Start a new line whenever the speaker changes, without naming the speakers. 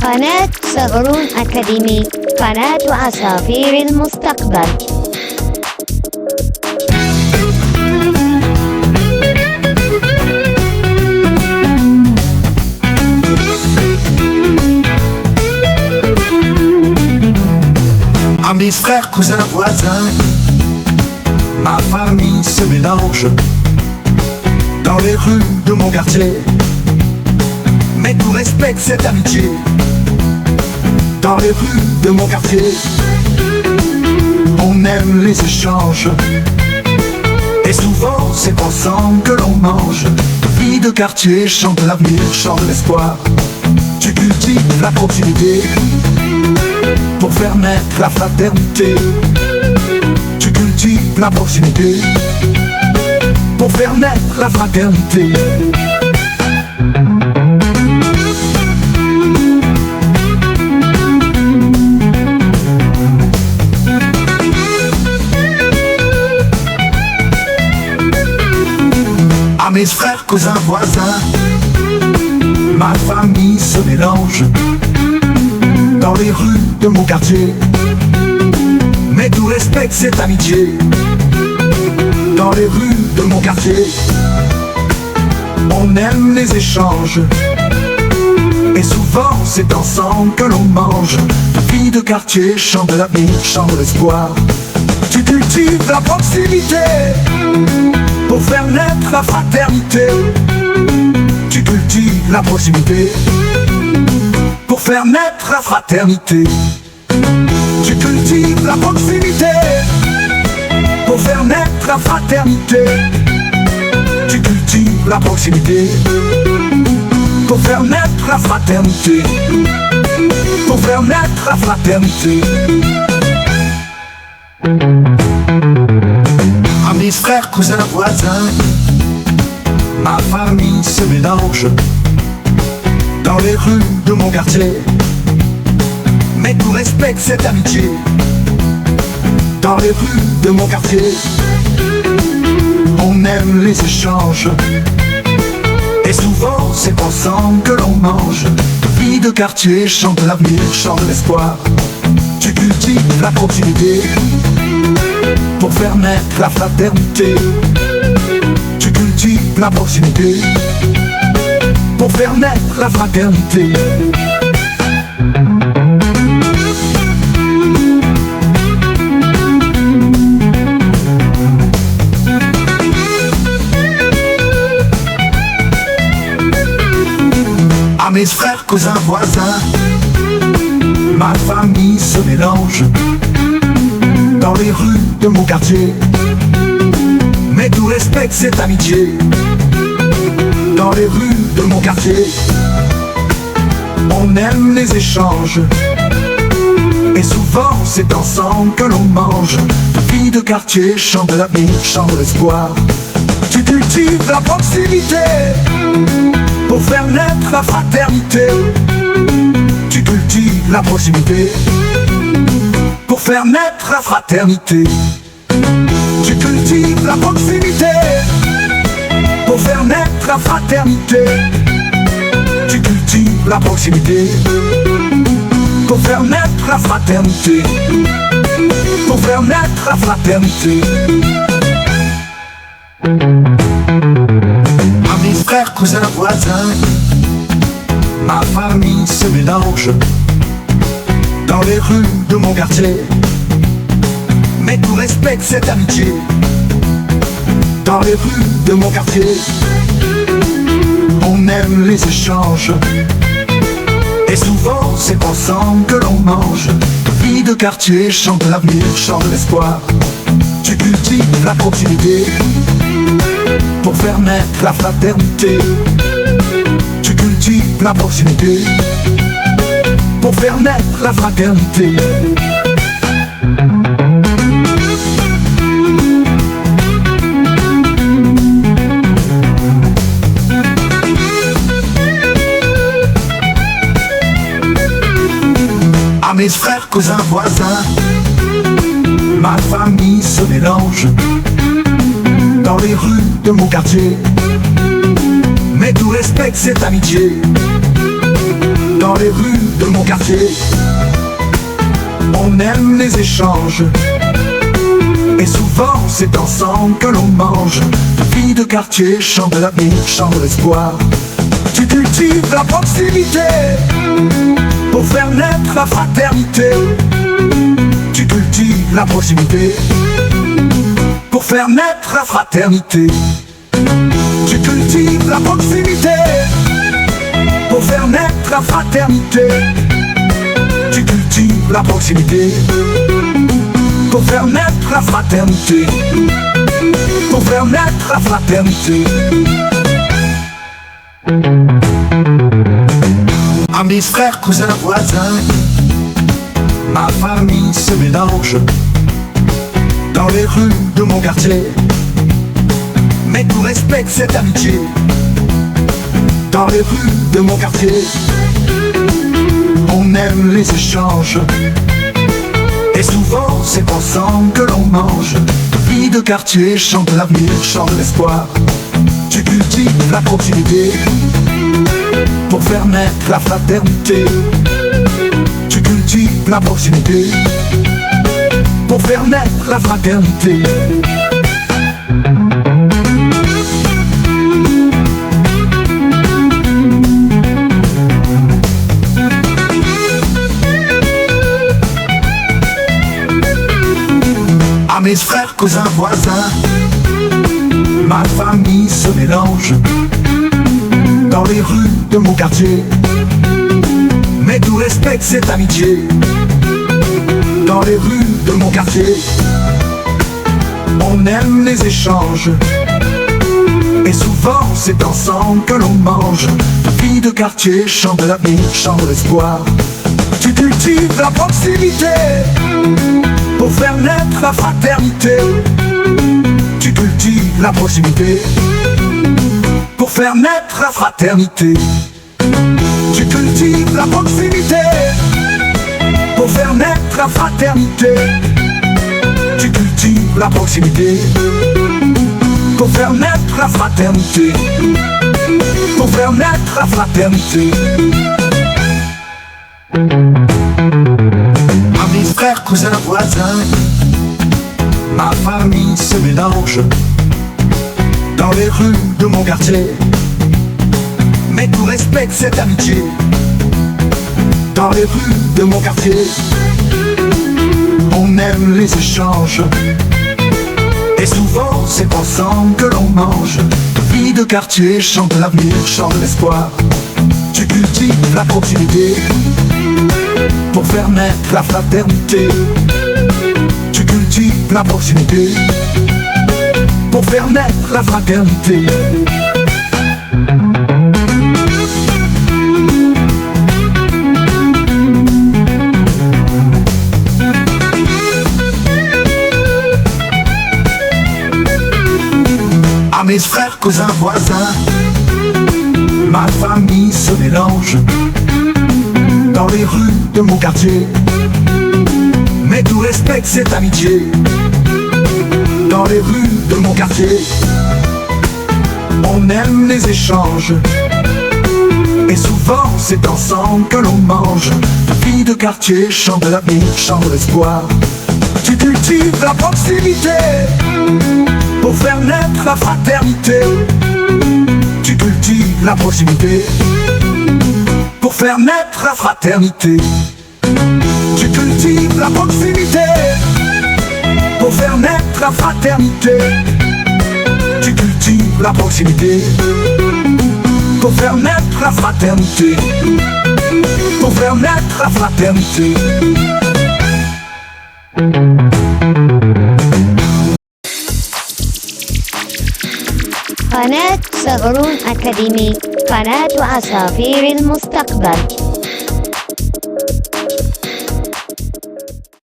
قناة صغرون أكاديمي، قناة عصافير المستقبل.
Amis, frères, cousins, voisins, ma famille se mélange dans les rues de mon quartier. Mais tout respecte cette amitié. Dans les rues de mon quartier, on aime les échanges. Et souvent c'est ensemble que l'on mange. Vie de quartier, chante l'avenir, chante l'espoir. Tu cultives la proximité pour faire naître la fraternité. Tu cultives la proximité pour faire naître la fraternité. À mes frères, cousins, voisins, ma famille se mélange dans les rues de mon quartier. Mais tout respecte cette amitié. Dans les rues de mon quartier, on aime les échanges. Et souvent c'est ensemble que l'on mange. Vie de quartier, chante l'avenir, chante l'espoir. Tu cultives la proximité pour faire naître la fraternité. Tu cultives la proximité pour faire naître la fraternité. Tu cultives la proximité pour faire naître la fraternité. Tu cultives la proximité pour faire naître la fraternité. Pour faire naître la fraternité. Amis, frères, cousins, voisins, ma famille se mélange dans les rues de mon quartier. Mais tout respecte cette amitié. Dans les rues de mon quartier, on aime les échanges. Et souvent c'est ensemble que l'on mange. Vie de quartier, chante l'avenir, chante l'espoir. Tu cultives la proximité pour faire naître la fraternité. Tu cultives la proximité pour faire naître la fraternité. À mes frères, cousins, voisins, ma famille se mélange dans les rues de mon quartier. Mais tout respecte cette amitié. Dans les rues de mon quartier, on aime les échanges. Et souvent c'est ensemble que l'on mange. Vie de quartier, chante l'avenir, chante l'espoir. Tu cultives la proximité pour faire naître la fraternité. Tu cultives la proximité pour faire naître la fraternité. Tu cultives la proximité pour faire naître la fraternité. Tu cultives la proximité pour faire naître la fraternité. Pour faire naître la fraternité. Amis, frères, cousins, voisins, ma famille se mélange dans les rues de mon quartier. Mais tout respecte cette amitié. Dans les rues de mon quartier, on aime les échanges. Et souvent c'est ensemble que l'on mange. Vie de quartier, chante l'avenir, chante l'espoir. Tu cultives la proximité pour faire naître la fraternité. Tu cultives la proximité pour faire naître la fraternité. À mes frères, cousins, voisins, ma famille se mélange dans les rues de mon quartier. Mais tout respecte cette amitié. Dans les rues de mon quartier, on aime les échanges. Et souvent c'est ensemble que l'on mange. Vie de quartier, chant de l'avenir, chant de l'espoir. Tu cultives la proximité pour faire naître la fraternité. Tu cultives la proximité pour faire naître la fraternité. Tu cultives la proximité pour faire naître la fraternité. Tu cultives la proximité pour faire naître la fraternité. Pour faire naître la fraternité. Amis, frères, cousins, voisins, ma famille se mélange dans les rues de mon quartier. Mais tout respecte cette amitié. Dans les rues de mon quartier, on aime les échanges. Et souvent c'est ensemble que l'on mange. Vie de quartier, chant de l'avenir, chant de l'espoir. Tu cultives la proximité pour faire naître la fraternité. Tu cultives la proximité pour faire naître la fraternité. À mes frères, cousins, voisins, ma famille se mélange dans les rues de mon quartier. Mais tout respecte cette amitié. Dans les rues de mon quartier, on aime les échanges. Et souvent c'est ensemble que l'on mange. Vie de quartier, chant de l'avenir, chant de l'espoir. Tu cultives la proximité pour faire naître la fraternité. Tu cultives la proximité pour faire naître la fraternité. Tu cultives la proximité pour faire naître la fraternité. Tu cultives la proximité pour faire naître la fraternité. Pour faire naître la fraternité. Amis, frères, cousins, voisins, ma famille se mélange dans les rues de mon quartier. Mais tout respecte cette amitié. Dans les rues de mon quartier, on aime les échanges. Et souvent c'est ensemble que l'on mange. Vie de quartier, chant de l'avenir, chant de l'espoir. Tu cultives la proximité pour faire naître la fraternité. Tu cultives la proximité pour faire naître la fraternité. À mes frères, cousins, voisins, ma famille se mélange dans les rues de mon quartier. Mais tout respecte cette amitié. Dans les rues de mon quartier, on aime les échanges. Et souvent c'est ensemble que l'on mange. Vie de quartier, chant de l'avenir, chant de l'espoir. Tu cultives la proximité pour faire naître la fraternité. Tu cultives la proximité pour faire naître la fraternité. Tu cultives la proximité pour faire naître la fraternité. Tu cultives la proximité pour faire naître la fraternité. Pour faire naître la fraternité.
قناة صغرون أكاديمي، قناة عصافير المستقبل.